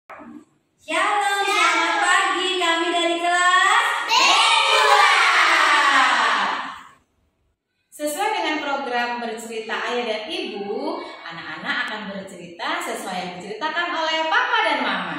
Shalom, selamat pagi. Kami dari kelas B2. Sesuai dengan program bercerita ayah dan ibu, anak-anak akan bercerita sesuai yang diceritakan oleh papa dan mama.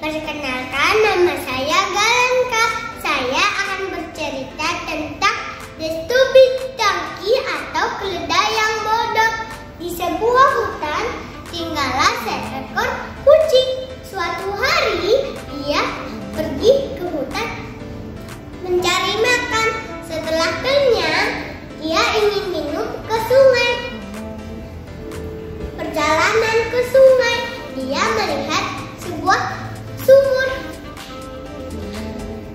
Perkenalkan, nama saya Galanka. Saya akan bercerita tentang The Stupid Donkey atau keledai yang bodoh. Di sebuah hutan tinggallah seekor kucing. Suatu hari dia pergi ke hutan mencari makan. Setelah kenyang, dia ingin minum ke sungai. Perjalanan ke sungai, dia melihat sebuah sumur.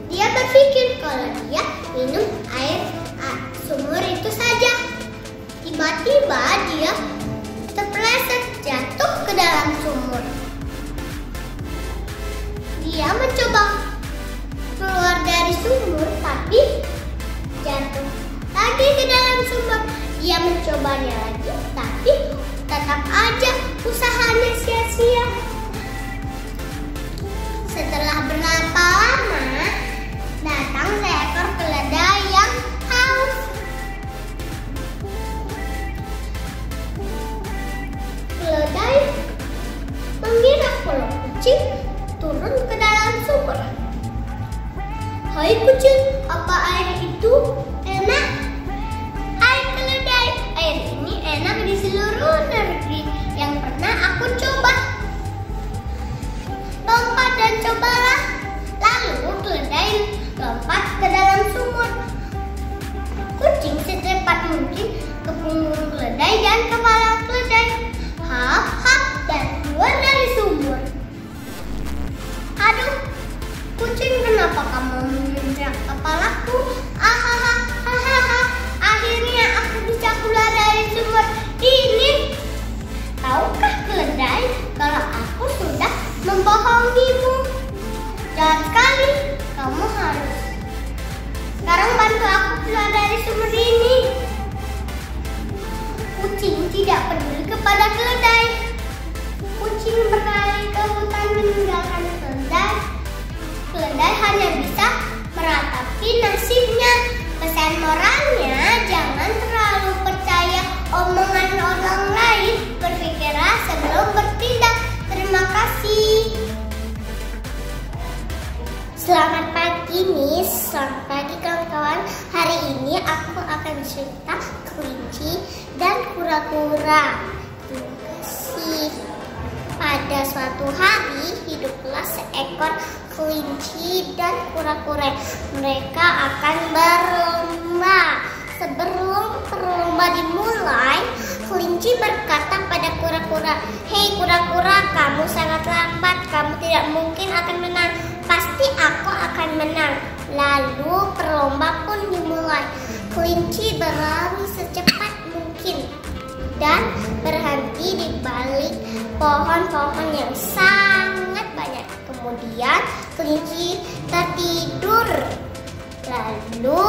Dia berpikir kalau dia minum air sumur itu saja. Tiba-tiba dia terpeleset jatuh ke dalam sumur. Dia mencoba keluar dari sumur tapi jatuh lagi ke dalam sumur. Dia mencobanya lagi tapi tetap aja usahanya sia-sia. Setelah berapa lama, datang seekor keledai yang haus. Keledai mengira kalau kucing turun ke dalam sumur. "Hai kucing, apa air itu enak?" "Hai keledai, air ini enak di seluruh negeri yang pernah aku coba. Lompat dan cobalah." Lalu keledai lompat ke dalam sumur. Kucing secepat mungkin ke punggung keledai dan kepala keledai. Hap hap dan keluar dari sumur. "Aduh, kucing, kenapa kamu menginjak kepalaku? Ahaha, ahaha, akhirnya aku bisa keluar dari sumur ini. Tahukah keledai kalau aku sudah membohongimu? Jahat sekali, kamu harus sekarang bantu aku keluar dari sumur ini." Kucing tidak peduli kepada keledai. Kucing berlari ke hutan meninggalkan keledai. Keledai hanya bisa meratapi nasibnya. Pesan moralnya, jangan terlalu percaya omongan orang lain. Berpikirlah sebelum bertindak. Terima kasih. Selamat pagi, Miss. Selamat pagi, kawan-kawan. Hari ini aku akan cerita kelinci dan kura-kura. Terima kasih. Pada suatu hari, hiduplah seekor kelinci dan kura-kura. Mereka akan berlomba. Sebelum perlomba dimulai, kelinci berkata pada kura-kura, "Hei kura-kura, kamu sangat lambat. Kamu tidak mungkin akan menang. Pasti aku akan menang." Lalu perlomba pun dimulai. Kelinci berlari secepat mungkin dan berhenti di balik pohon-pohon yang sangat banyak. Kemudian kelinci tertidur. Lalu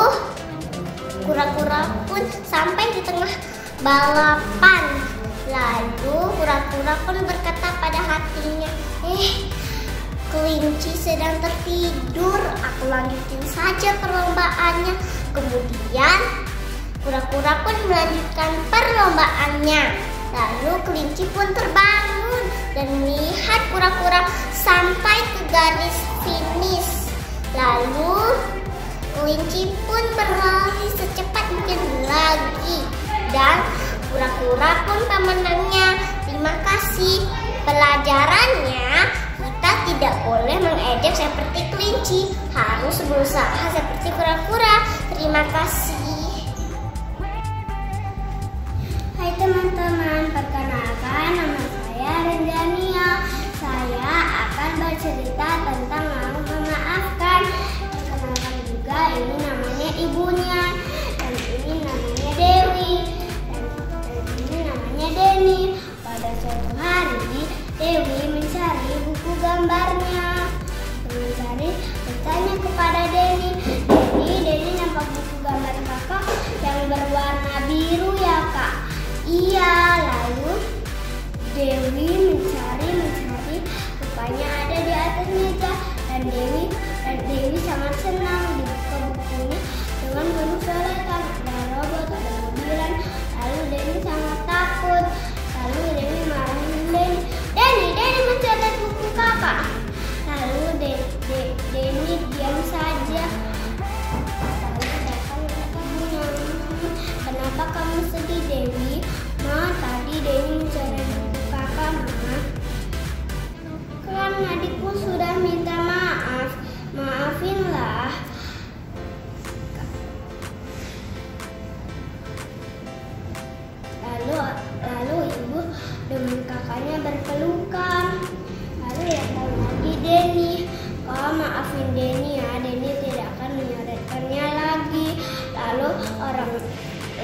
kura-kura pun sampai di tengah balapan. Lalu kura-kura pun berkata pada hatinya, kelinci sedang tertidur, aku lanjutin saja perlombaannya." Kemudian kura-kura pun melanjutkan perlombaannya. Lalu kelinci pun terbangun dan melihat kura-kura sampai ke garis finish. Lalu kelinci pun berlari secepat mungkin lagi dan kura-kura pun pemenangnya. Terima kasih. Pelajarannya, kita tidak boleh mengejek seperti kelinci, harus berusaha seperti kura-kura. Terima kasih. Hai teman-teman, perkenalkan nama saya Rendania. Saya akan bercerita tentang malu memaafkan. Perkenalkan juga, ini namanya ibunya, dan ini namanya Dewi, dan ini namanya Denny. Pada suatu hari, Dewi mencari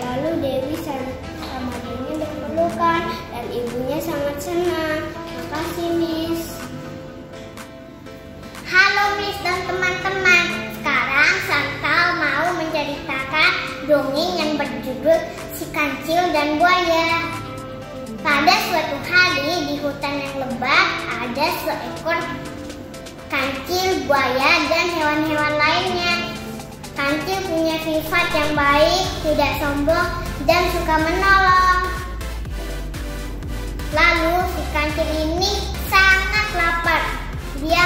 Lalu Dewi sama Deni berpelukan dan ibunya sangat senang. Makasih, Miss. Halo, Miss dan teman-teman. Sekarang Chantal mau menceritakan dongeng yang berjudul Si Kancil dan Buaya. Pada suatu hari di hutan yang lebat ada seekor kancil, buaya, dan hewan-hewan lainnya. Kancil punya sifat yang baik, tidak sombong, dan suka menolong. Lalu si kancil ini sangat lapar. Dia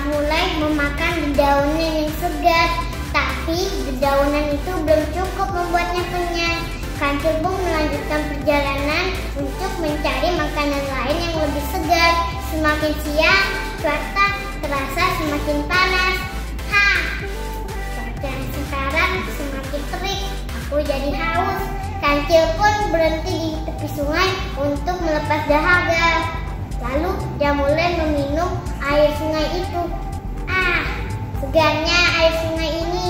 mulai memakan dedaunan yang segar, tapi dedaunan itu belum cukup membuatnya kenyang. Kancil pun melanjutkan perjalanan untuk mencari makanan lain yang lebih segar. Semakin siang, cuaca terasa semakin panas. Cuaca sekarang semakin terik. Aku jadi haus. Kancil pun berhenti di tepi sungai untuk melepas dahaga. Lalu dia mulai meminum air sungai itu. Segarnya air sungai ini.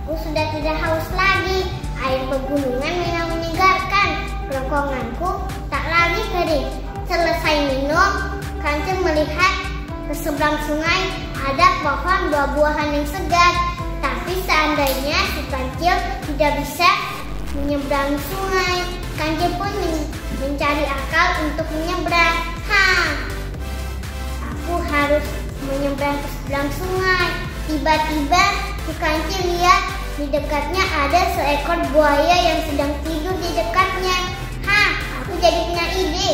Aku sudah tidak haus lagi. Air pegunungan memang menyegarkan. Kerongkonganku tak lagi kering. Selesai minum, Kancil melihat ke seberang sungai ada pohon buah-buahan yang segar. Tapi seandainya si Kancil tidak bisa menyeberang sungai, Kancil pun mencari akal untuk menyeberang. Aku harus menyeberang ke seberang sungai. Tiba-tiba si Kancil lihat di dekatnya ada seekor buaya yang sedang tidur di dekatnya. Aku jadi punya ide.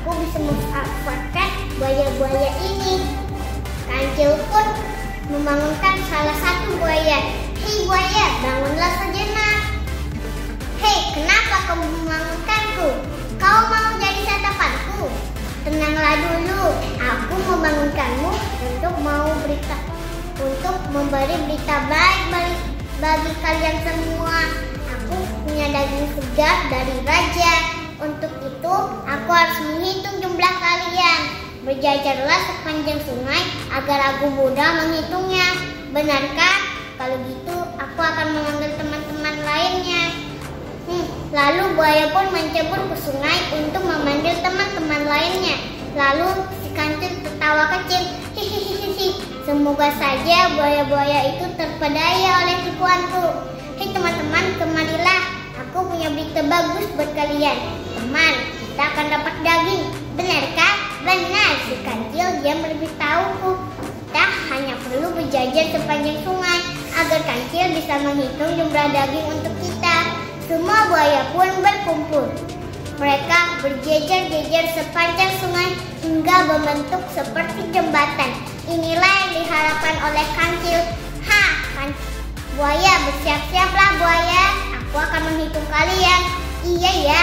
Aku bisa memanfaatkan buaya-buaya ini. Kancil pun membangunkan salah satu buaya. Hei buaya, bangunlah sejenak. Hei, kenapa kamu membangunkanku? Kau mau jadi santapanku? Tenanglah dulu, aku membangunkanmu untuk memberi berita baik bagi kalian semua. Aku punya daging segar dari raja. Untuk itu, aku harus menghitung jumlah kalian. Berjajarlah sepanjang sungai agar aku mudah menghitungnya. Benarkah? Kalau gitu, aku akan memanggil teman-teman lainnya. Lalu buaya pun mencebur ke sungai untuk memanggil teman-teman lainnya. Lalu si Kancil tertawa kecil. Hihihihi. Semoga saja buaya-buaya itu terpedaya oleh tipuanku. Hei teman-teman, kemarilah. Aku punya berita bagus buat kalian. Teman, kita akan dapat daging. Benarkah? Benar, si Kancil dia memberitahuku. Kita hanya perlu berjajar sepanjang sungai agar Kancil bisa menghitung jumlah daging untuk kita. Semua buaya pun berkumpul. Mereka berjejer-jejer sepanjang sungai hingga membentuk seperti jembatan. Inilah yang diharapkan oleh Kancil. Buaya, bersiap-siaplah buaya. Aku akan menghitung kalian. Iya ya,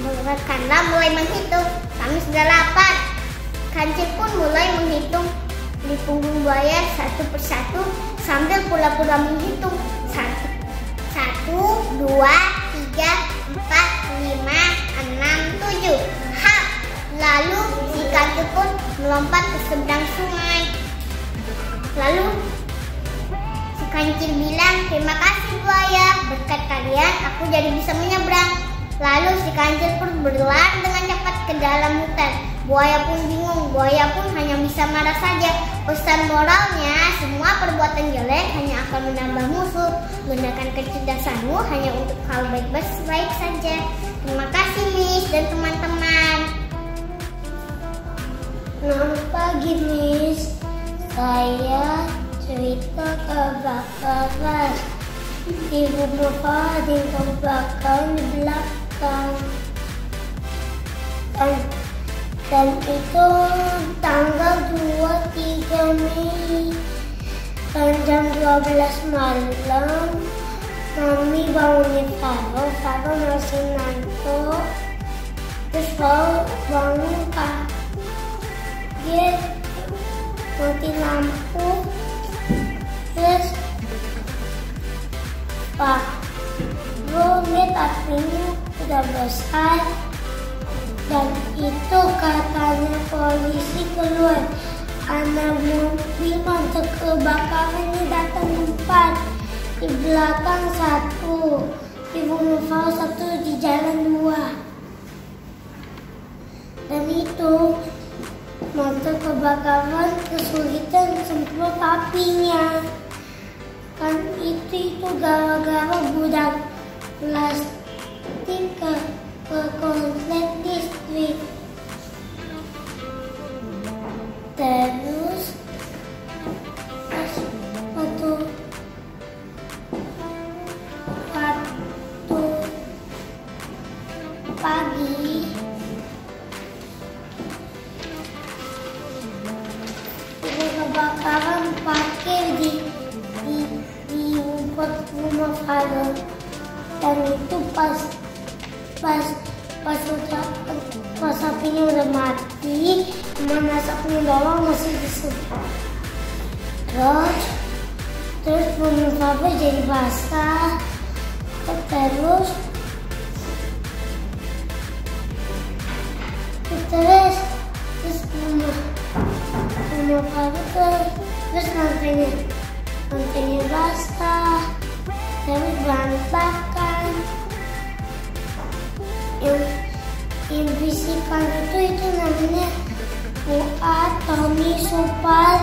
mereka mulai menghitung. Kami sudah lapar. Kancil pun mulai menghitung di punggung buaya satu persatu sambil pura-pura menghitung. 1, 2, 3, 4, 5, 6, 7. Lalu si Kancil pun melompat ke seberang sungai. Lalu si Kancil bilang, terima kasih buaya, berkat kalian aku jadi bisa menyeberang. Lalu si Kancil pun berlari dengan cepat ke dalam hutan. Buaya pun bingung, buaya pun hanya bisa marah saja. Pesan moralnya, semua perbuatan jelek hanya akan menambah musuh. Gunakan kecerdasanmu hanya untuk hal baik-baik saja. Terima kasih Miss dan teman-teman. Selamat pagi Miss. Saya cerita kebakaran. Ibu bapak ada kebakaran di belakang. Dan itu tanggal 23 Mei. Dan jam 12 malam kami bangunin Faro masih ngantuk. Terus bangun dia mati lampu. Terus lihat apinya udah besar. Dan itu katanya polisi keluar. Anak mobil masuk kebakaran ini datang 4. Di belakang 1. Ibu Nova satu di jalan 2. Dan itu motor kebakaran kesulitan semprot apinya. Kan itu gara-gara gudang plastik ke konslet listrik. Terus pas waktu pagi kebakaran parkir di rumah Farel. Dan itu pas apinya udah mati, mana asapnya bawah masih disemprot. Terus rumah Farel jadi basah. Terus rumah Farel terus lantainya basah, terus berantakan. Yang bisikan itu namanya Fuad, Tommy, Supal,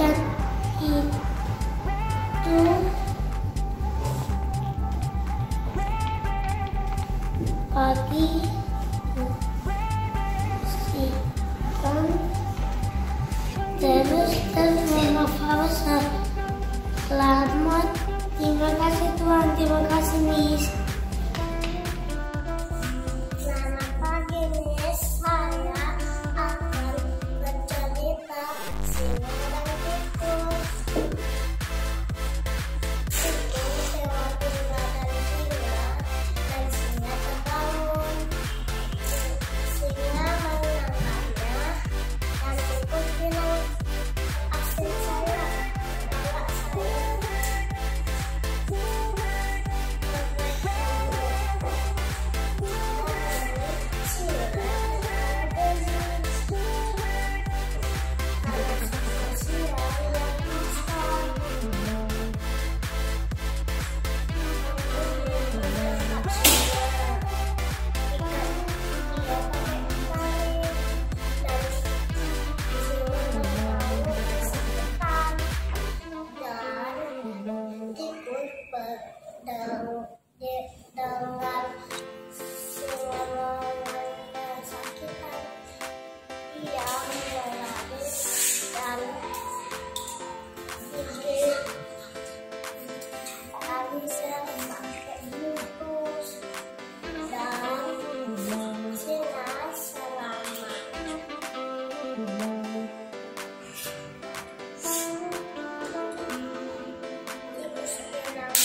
dan itu pagi bisikan. Terus Mama Farel selamat. Terima kasih Tuhan, terima kasih Miss. Selamat pagi Miss, saya akan bercerita singa dan tikus. Tikus hewan tunggal dan singa terbangun. Singa menangkapnya dan tikus bilang, "Asin saya, galak saya." Dengan singa kesakitan, ia berlari dan pikir kami sampai bungkus dan singa selamat. Tikus bilang,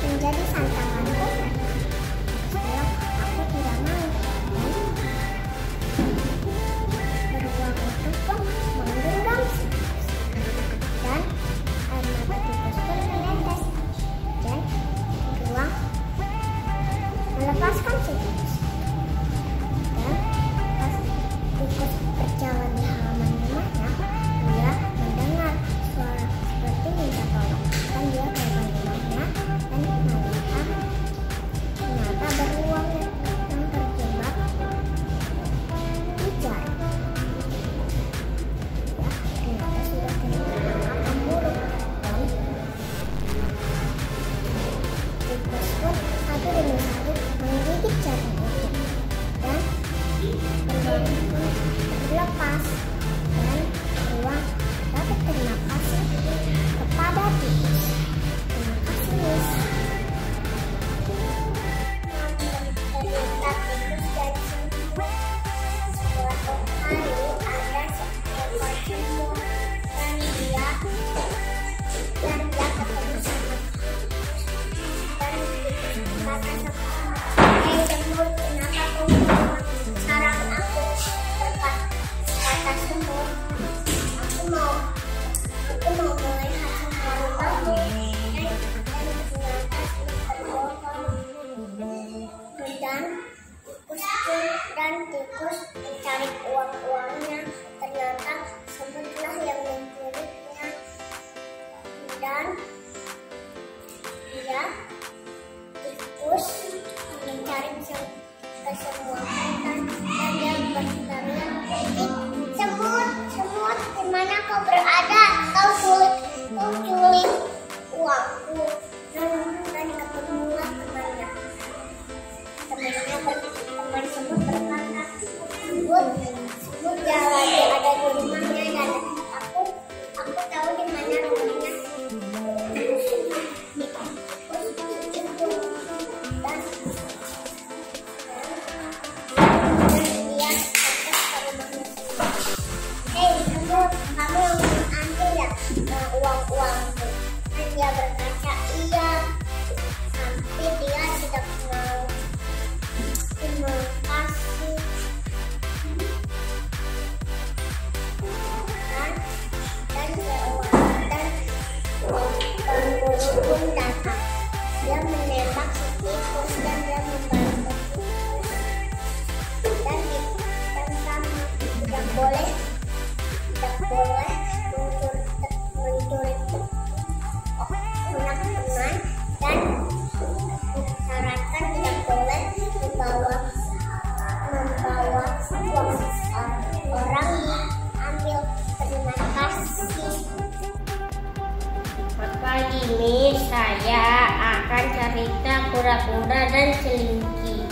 menjadi santapanku. Bilang, aku tidak mau. Beruang itu pun menggenggam dan air mata tikus pun menetes. Dan beruang melepaskan si tikus. Dan pas tikus berjalan di halaman rumahnya, dia mendengar suara seperti minta tolong. Dan dia ke rumahnya dan melihat semut, kenapa kamu membawa sarang aku? Kata semut, aku mau melihat sarang kamu. Dan tikus mencari uang-uangnya. Ternyata semutlah yang mencurinya. Dan tikus mencari ke semua hutan dan dia berteriak, semut, di mana kau berada? Kau culik uangku. Dan ketemulah temannya. Teman semut berkata, semut dia lagi ada di rumahnya dan aku tahu di mana rumahnya. Kamu ambil ya uang-uangku. Dan dia berkata iya, tapi dia tidak mau terima kasih. Dan pemburu pun datang. Dia menembak si tikus dan dia membantu. Dan tidak boleh mencuri teman dan syaratkan tidak boleh membawa uang orang yang ambil. Terima kasih. Pagi ini saya akan cerita kura-kura dan kelinci.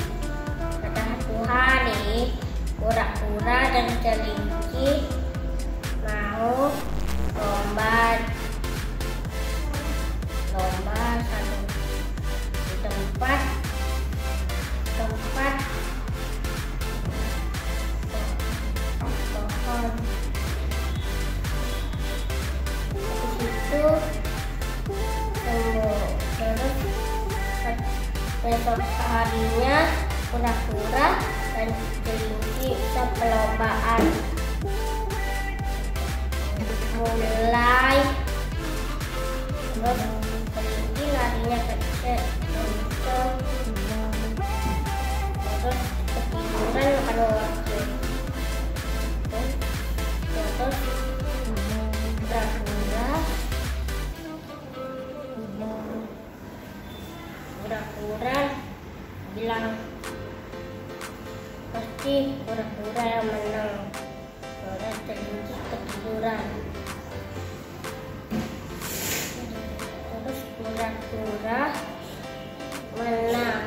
Pada satu hari, kura-kura dan kelinci mau lomba satu di tempat pohon. Di situ terus besok harinya kura-kura dan kelinci bisa perlombaan. Mulai terus kelinci larinya kencang, terus ketiduran pada waktu terus kura-kura bilang pasti kura-kura yang menang. Terus kelinci ketiduran. Terus kura-kura menang.